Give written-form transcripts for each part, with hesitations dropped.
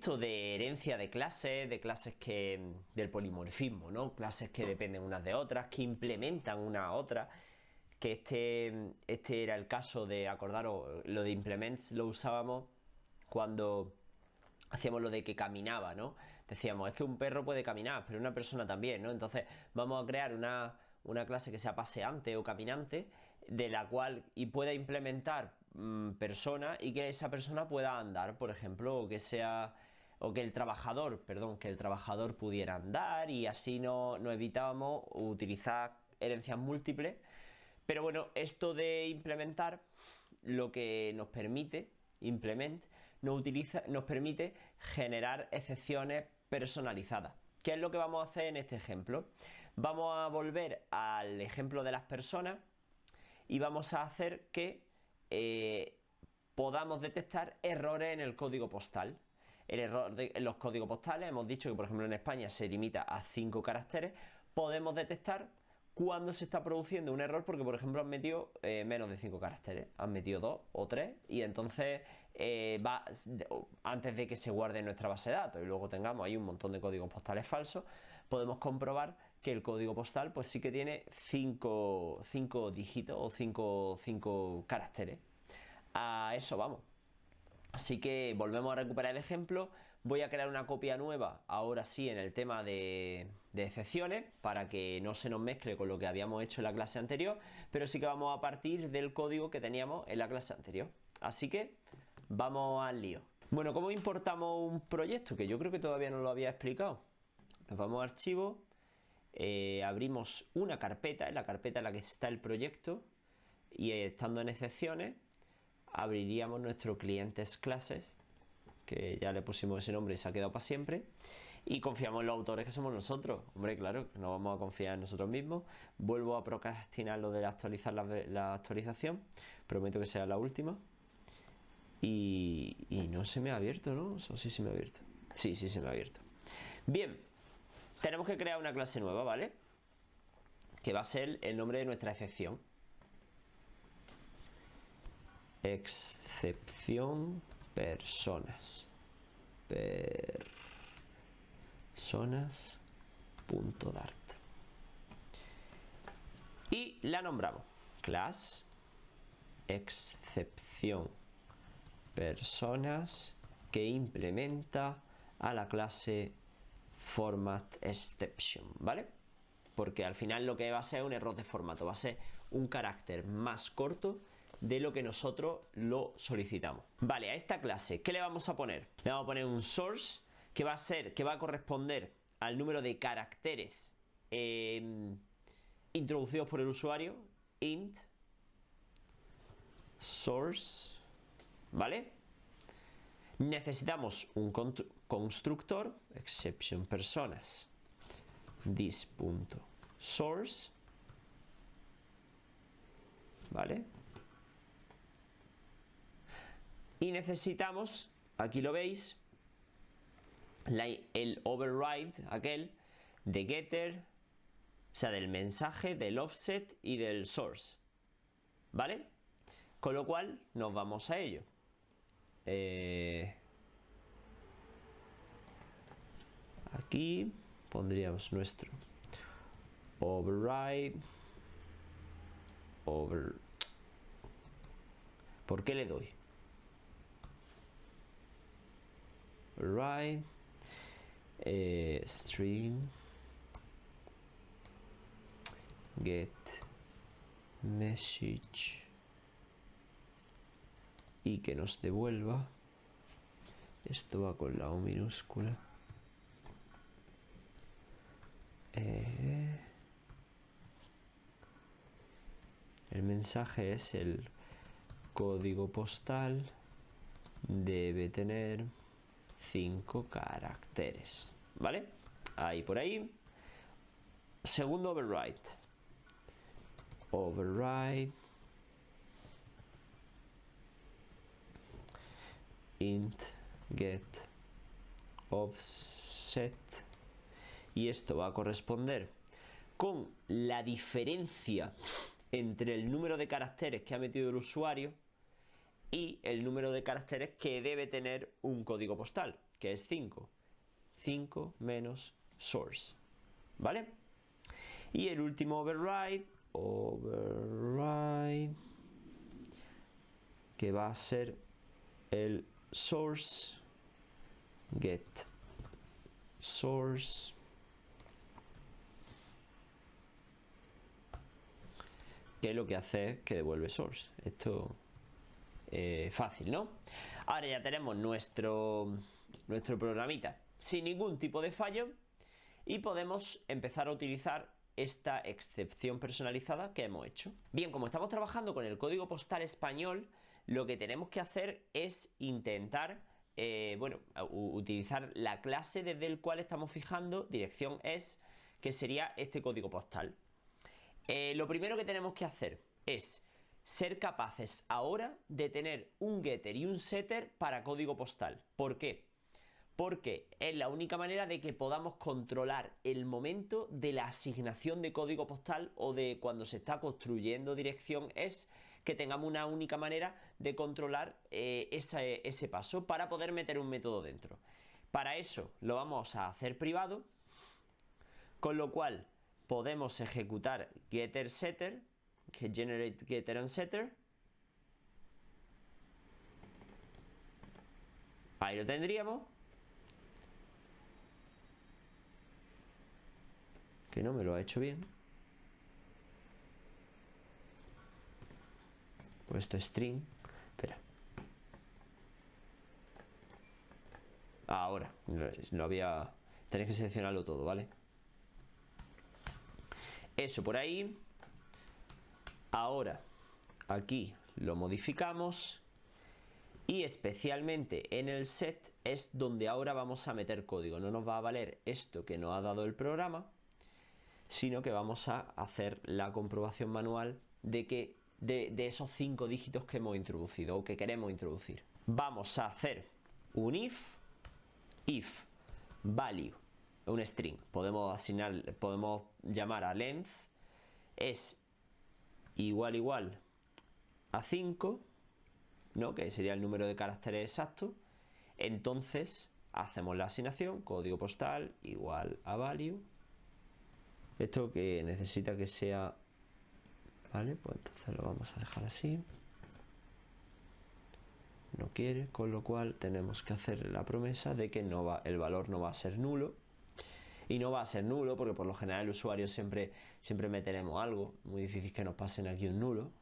visto de herencia de clases del polimorfismo, ¿no? Clases que dependen unas de otras, que implementan una a otra, que este era el caso de, acordaros, lo de implements lo usábamos cuando hacíamos lo de que caminaba, ¿no? Decíamos, es que un perro puede caminar, pero una persona también, ¿no? Entonces vamos a crear una clase que sea paseante o caminante, de la cual y pueda implementar persona, y que esa persona pueda andar, por ejemplo, o que el trabajador pudiera andar, y así no nos utilizar herencias múltiples. Pero bueno, esto de implementar, lo que nos permite, nos permite generar excepciones personalizadas. ¿Qué es lo que vamos a hacer en este ejemplo? Vamos a volver al ejemplo de las personas y vamos a hacer que podamos detectar errores en el código postal. En los códigos postales hemos dicho que, por ejemplo, en España se limita a 5 caracteres. Podemos detectar cuando se está produciendo un error porque, por ejemplo, han metido menos de 5 caracteres, han metido 2 o 3, y entonces antes de que se guarde en nuestra base de datos y luego tengamos ahí un montón de códigos postales falsos, podemos comprobar que el código postal pues sí que tiene 5 dígitos o 5 caracteres. A eso vamos. Así que volvemos a recuperar el ejemplo. Voy a crear una copia nueva, ahora sí, en el tema de excepciones, para que no se nos mezcle con lo que habíamos hecho en la clase anterior, pero sí que vamos a partir del código que teníamos en la clase anterior. Así que vamos al lío. Bueno, ¿cómo importamos un proyecto? Que yo creo que todavía no lo había explicado. Nos vamos a archivo, abrimos una carpeta, en la carpeta en la que está el proyecto, y estando en excepciones, abriríamos nuestro clientes classes, que ya le pusimos ese nombre y se ha quedado para siempre, y confiamos en los autores que somos nosotros. Hombre, claro, no vamos a confiar en nosotros mismos. Vuelvo a procrastinar lo de actualizar la actualización, prometo que sea la última. Y no se me ha abierto, ¿no? ¿O sí se me ha abierto? Sí se me ha abierto. Bien, tenemos que crear una clase nueva, ¿vale? Que va a ser el nombre de nuestra excepción. Excepción personas. Personas.dart. Y la nombramos class excepción personas, que implementa a la clase format exception, ¿vale? Porque al final lo que va a ser un error de formato, va a ser un carácter más corto de lo que nosotros lo solicitamos. Vale, a esta clase, ¿qué le vamos a poner? Le vamos a poner un source que va a corresponder al número de caracteres introducidos por el usuario, int source, ¿vale? Necesitamos un constructor, exception personas, this.source, ¿vale? Y necesitamos, aquí lo veis, el override, aquel de getter, o sea, del mensaje, del offset y del source, ¿vale? Con lo cual nos vamos a ello. Aquí pondríamos nuestro override. ¿Por qué le doy? Override string get message, y que nos devuelva, esto va con la O minúscula, el mensaje es el código postal, debe tener 5 caracteres, ¿vale? Ahí por ahí. Segundo override, int get offset, y esto va a corresponder con la diferencia entre el número de caracteres que ha metido el usuario y el número de caracteres que debe tener un código postal, que es 5. 5 menos source, ¿vale? Y el último override, que va a ser el source get source, que lo que hace es que devuelve source. Esto fácil, ¿no? Ahora ya tenemos nuestro programita sin ningún tipo de fallo y podemos empezar a utilizar esta excepción personalizada que hemos hecho. Bien, como estamos trabajando con el código postal español, lo que tenemos que hacer es intentar utilizar la clase desde el cual estamos fijando dirección es, que sería este código postal. Lo primero que tenemos que hacer es ser capaces ahora de tener un getter y un setter para código postal. ¿Por qué? Porque es la única manera de que podamos controlar el momento de la asignación de código postal o de cuando se está construyendo dirección, es que tengamos una única manera de controlar ese paso para poder meter un método dentro. Para eso lo vamos a hacer privado, con lo cual podemos ejecutar getter setter, que generate getter and setter. Ahí lo tendríamos. Que no me lo ha hecho bien. Pues esto es string. Espera. Ahora. No había... Tenéis que seleccionarlo todo, ¿vale? Eso por ahí. Ahora, aquí lo modificamos. Y especialmente en el set es donde ahora vamos a meter código. No nos va a valer esto que nos ha dado el programa, sino que vamos a hacer la comprobación manual de esos 5 dígitos que hemos introducido o que queremos introducir. Vamos a hacer un if value, un string. Podemos llamar a length es igual a 5, ¿no? Que sería el número de caracteres exacto. Entonces hacemos la asignación, código postal igual a value. Esto que necesita que sea, vale, pues entonces lo vamos a dejar así. No quiere, con lo cual tenemos que hacer la promesa de que el valor no va a ser nulo. Y no va a ser nulo porque por lo general el usuario siempre meteremos algo. Muy difícil que nos pasen aquí un nulo,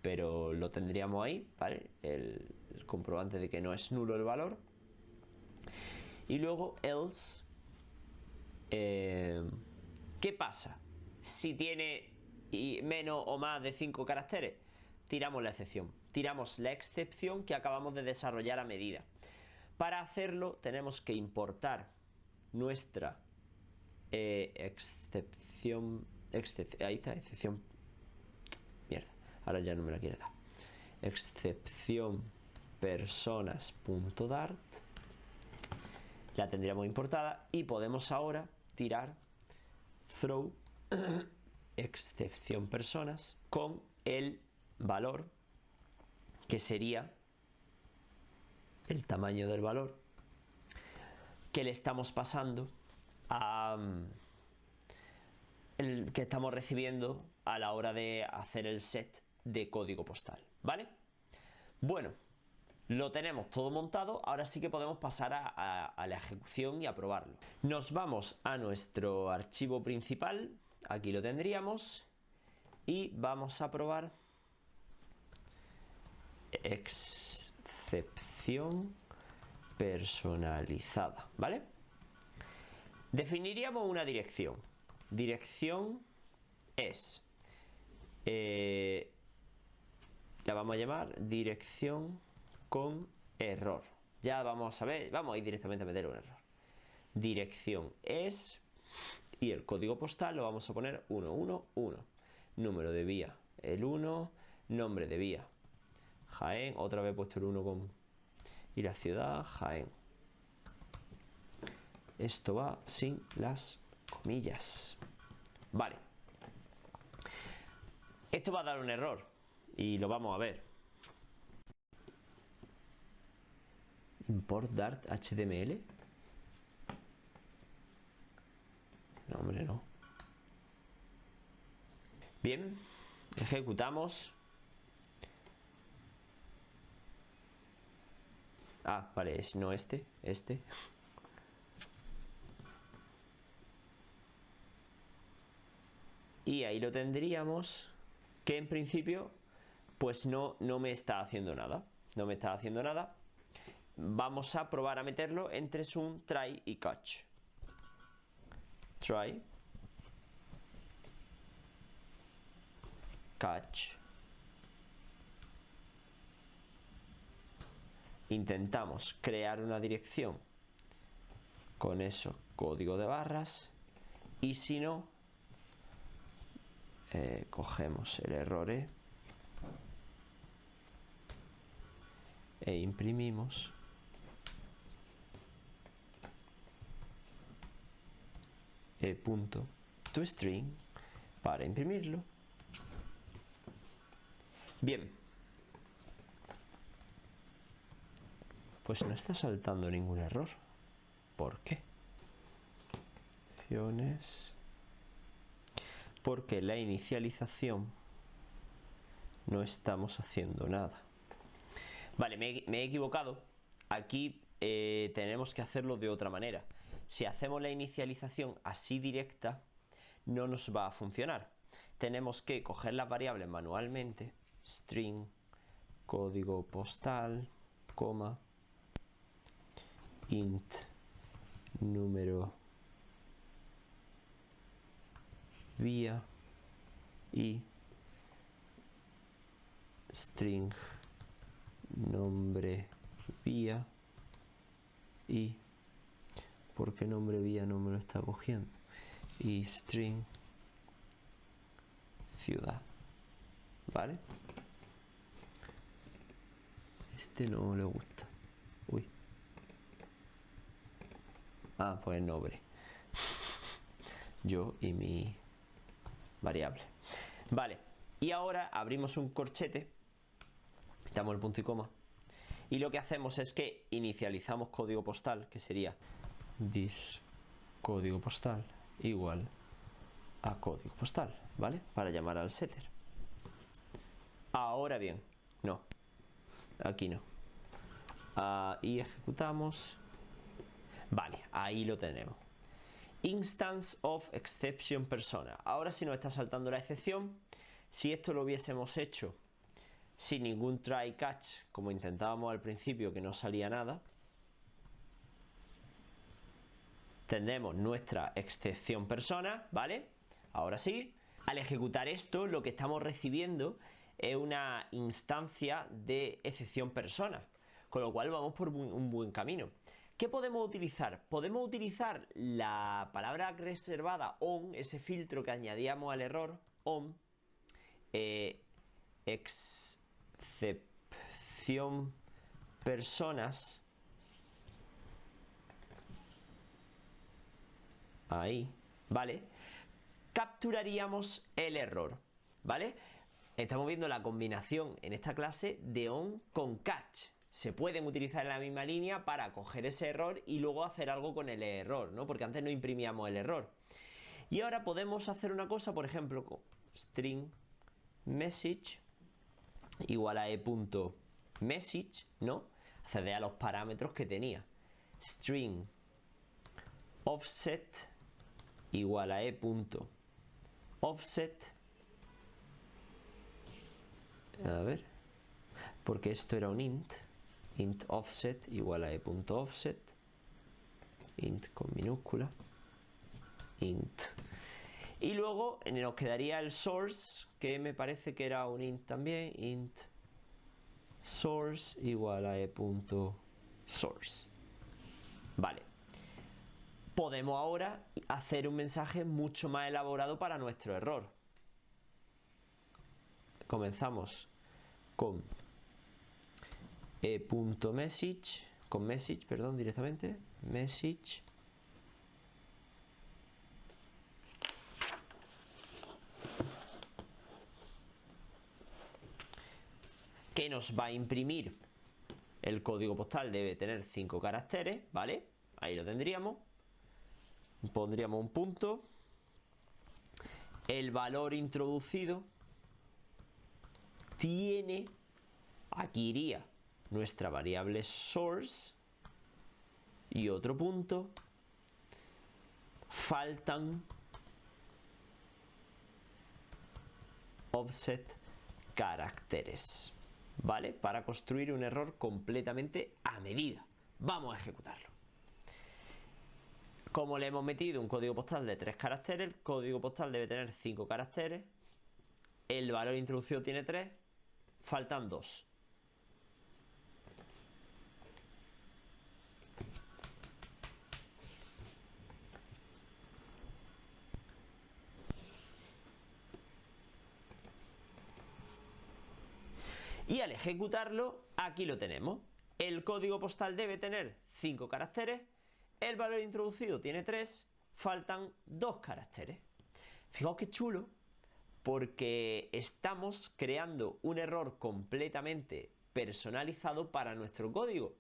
pero lo tendríamos ahí, ¿vale? El comprobante de que no es nulo el valor. Y luego else. ¿Qué pasa? Si tiene menos o más de 5 caracteres, tiramos la excepción. Tiramos la excepción que acabamos de desarrollar a medida. Para hacerlo tenemos que importar nuestra excepción. Ahí está, excepción. Mierda, ahora ya no me la quiere dar. Excepción personas.dart. La tendríamos importada y podemos ahora tirar throw excepción personas con el valor que sería el tamaño del valor que le estamos pasando el que estamos recibiendo a la hora de hacer el set de código postal, ¿vale? Bueno, lo tenemos todo montado, ahora sí que podemos pasar a la ejecución y a probarlo. Nos vamos a nuestro archivo principal, aquí lo tendríamos, y vamos a probar excepción personalizada, ¿vale? Definiríamos una dirección. Dirección es, la vamos a llamar dirección con error. Ya vamos a ver, vamos a ir directamente a meter un error. Dirección es, y el código postal lo vamos a poner 111. Número de vía, el 1, nombre de vía, Jaén, otra vez he puesto el 1 con, y la ciudad, Jaén. Esto va sin las comillas. Vale. Esto va a dar un error y lo vamos a ver. Import Dart HTML. No, hombre, no. Bien, ejecutamos. Ah, vale, es no este. Y ahí lo tendríamos, que en principio pues no me está haciendo nada. No me está haciendo nada. Vamos a probar a meterlo entre zoom, try y catch. Try, catch. Intentamos crear una dirección con eso, código de barras, y si no, cogemos el error e imprimimos e.toString para imprimirlo. Bien, pues no está saltando ningún error. ¿Por qué? Porque la inicialización no estamos haciendo nada. Vale, me he equivocado. Aquí tenemos que hacerlo de otra manera. Si hacemos la inicialización así directa, no nos va a funcionar. Tenemos que coger las variables manualmente. String, código postal, coma, int, número vía y string, nombre vía y ¿por qué nombre vía no me lo está cogiendo? Y string ciudad, ¿vale? Este no le gusta. Uy. Ah, pues el nombre. Yo y mi variable. Vale, y ahora abrimos un corchete, quitamos el punto y coma, y lo que hacemos es que inicializamos código postal, que sería this código postal igual a código postal, ¿vale? Para llamar al setter. Ahora bien, no, aquí no. Y ejecutamos. Vale, ahí lo tenemos. Instance of exception persona. Ahora sí nos está saltando la excepción. Si esto lo hubiésemos hecho sin ningún try catch, como intentábamos al principio, que no salía nada, tendremos nuestra excepción persona, ¿vale? Ahora sí, al ejecutar esto, lo que estamos recibiendo es una instancia de excepción persona, con lo cual vamos por un buen camino. ¿Qué podemos utilizar? Podemos utilizar la palabra reservada on, ese filtro que añadíamos al error, on, excepción personas, ahí, ¿vale? Capturaríamos el error, ¿vale? Estamos viendo la combinación en esta clase de on con catch. Se pueden utilizar en la misma línea para coger ese error y luego hacer algo con el error, ¿no? Porque antes no imprimíamos el error. Y ahora podemos hacer una cosa, por ejemplo, con string message igual a e.message, ¿no? Acceder a los parámetros que tenía. String offset igual a e.offset. A ver, porque esto era un int offset igual a e.offset, int con minúscula, int. Y luego nos quedaría el source, que me parece que era un int también, int source igual a e.source. Vale. Podemos ahora hacer un mensaje mucho más elaborado para nuestro error. Comenzamos con e.message, con message, perdón, directamente, message, que nos va a imprimir El código postal debe tener 5 caracteres, ¿vale? Ahí lo tendríamos. Pondríamos un punto. El valor introducido tiene, aquí iría nuestra variable source y otro punto. Faltan offset caracteres, ¿vale? Para construir un error completamente a medida. Vamos a ejecutarlo. Como le hemos metido un código postal de 3 caracteres, el código postal debe tener 5 caracteres. El valor introducido tiene 3, faltan 2. Y al ejecutarlo, aquí lo tenemos. El código postal debe tener 5 caracteres. El valor introducido tiene 3. Faltan 2 caracteres. Fijaos qué chulo, porque estamos creando un error completamente personalizado para nuestro código.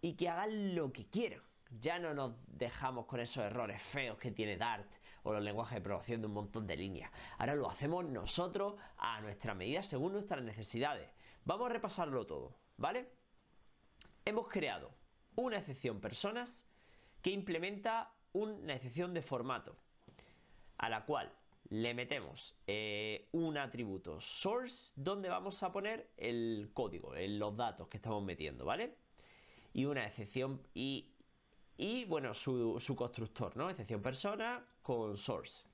Y que hagan lo que quieran. Ya no nos dejamos con esos errores feos que tiene Dart o los lenguajes de programación de un montón de líneas. Ahora lo hacemos nosotros a nuestra medida según nuestras necesidades. Vamos a repasarlo todo, ¿vale? Hemos creado una excepción personas que implementa una excepción de formato, a la cual le metemos un atributo source donde vamos a poner el código, los datos que estamos metiendo, ¿vale? Y una excepción y bueno, su constructor, ¿no? Excepción persona con source.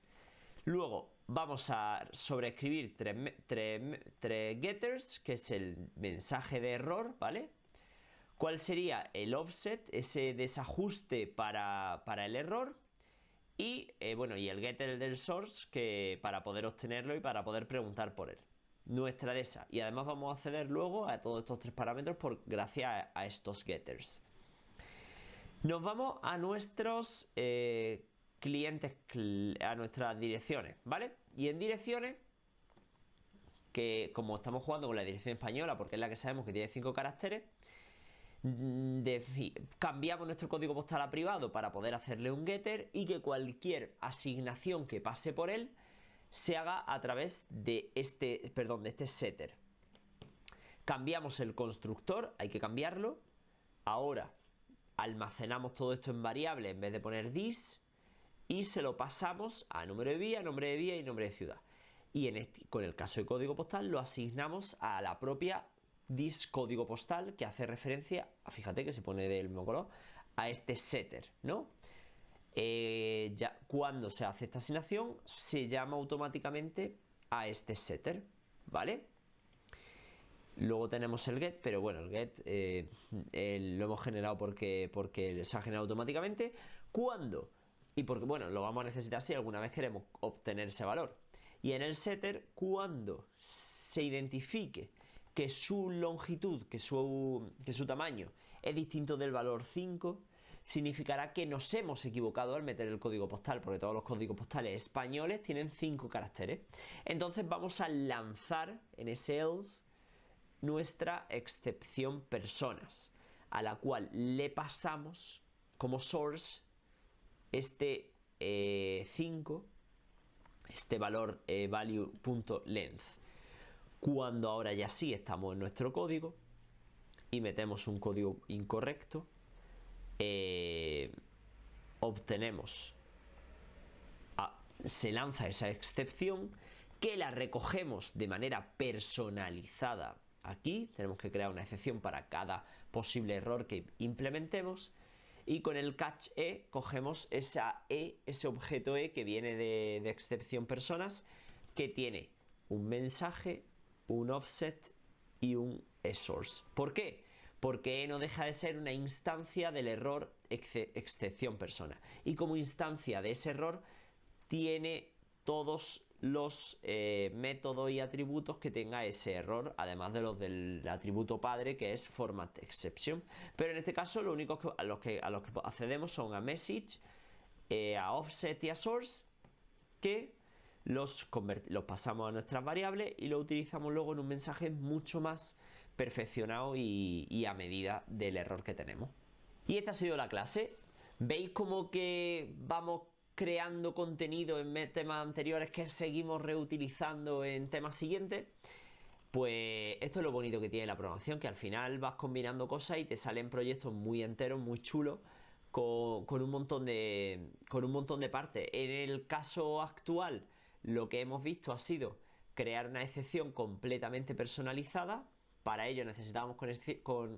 Luego vamos a sobreescribir tres getters, que es el mensaje de error, ¿vale? ¿Cuál sería el offset, ese desajuste para el error? Y bueno, y el getter del source, que para poder obtenerlo y para poder preguntar por él. Nuestra de esa. Y además vamos a acceder luego a todos estos 3 parámetros gracias a estos getters. Nos vamos a nuestros clientes, a nuestras direcciones, ¿vale? Y en direcciones, que como estamos jugando con la dirección española, porque es la que sabemos que tiene 5 caracteres, cambiamos nuestro código postal a privado para poder hacerle un getter y que cualquier asignación que pase por él se haga a través de este setter. Cambiamos el constructor, hay que cambiarlo. Ahora almacenamos todo esto en variable en vez de poner this y se lo pasamos a número de vía y nombre de ciudad. Y con el caso de código postal lo asignamos a la propia this código postal, que hace referencia, fíjate que se pone del mismo color, a este setter, ¿no? Ya cuando se hace esta asignación se llama automáticamente a este setter, ¿vale? Luego tenemos el get, pero bueno, el get lo hemos generado porque se ha generado automáticamente. ¿Cuándo? Y porque, bueno, lo vamos a necesitar si alguna vez queremos obtener ese valor. Y en el setter, cuando se identifique que su longitud, que su tamaño es distinto del valor 5, significará que nos hemos equivocado al meter el código postal, porque todos los códigos postales españoles tienen 5 caracteres. Entonces vamos a lanzar en ese else nuestra excepción personas, a la cual le pasamos como source este 5, este valor value.length. Cuando ahora ya sí estamos en nuestro código y metemos un código incorrecto, obtenemos, se lanza esa excepción que la recogemos de manera personalizada. Aquí tenemos que crear una excepción para cada posible error que implementemos y con el catch e cogemos ese objeto e que viene de excepción personas, que tiene un mensaje, un offset y un source. ¿Por qué? Porque no deja de ser una instancia del error excepción persona, y como instancia de ese error tiene todos los métodos y atributos que tenga ese error, además de los del atributo padre, que es format exception. Pero en este caso lo único a los que accedemos son a message, a offset y a source, que los pasamos a nuestras variables y lo utilizamos luego en un mensaje mucho más perfeccionado y a medida del error que tenemos. Y esta ha sido la clase. ¿Veis como que vamos creando contenido en temas anteriores que seguimos reutilizando en temas siguientes? Pues esto es lo bonito que tiene la programación, que al final vas combinando cosas y te salen proyectos muy enteros, muy chulos, con un montón de partes. En el caso actual, lo que hemos visto ha sido crear una excepción completamente personalizada. Para ello necesitábamos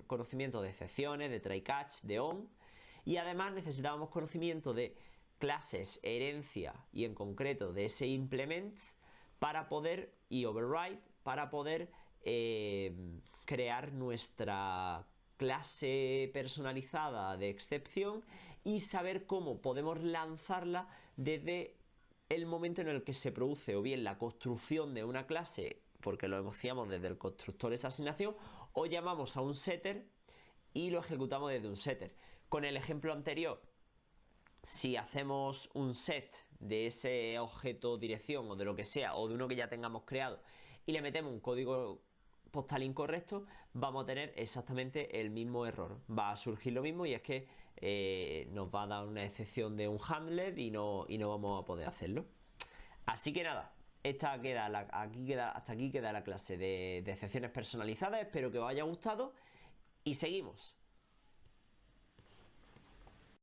conocimiento de excepciones, de try catch, de on, y además necesitábamos conocimiento de clases, herencia y en concreto de ese implements para poder, y override, para poder crear nuestra clase personalizada de excepción y saber cómo podemos lanzarla desde el momento en el que se produce o bien la construcción de una clase, porque lo hacíamos desde el constructor esa asignación, o llamamos a un setter y lo ejecutamos desde un setter. Con el ejemplo anterior, si hacemos un set de ese objeto dirección o de lo que sea, o de uno que ya tengamos creado, y le metemos un código postal incorrecto, vamos a tener exactamente el mismo error. Va a surgir lo mismo y es que nos va a dar una excepción de un handler y no vamos a poder hacerlo. Así que nada, hasta aquí queda la clase de excepciones personalizadas. Espero que os haya gustado y seguimos.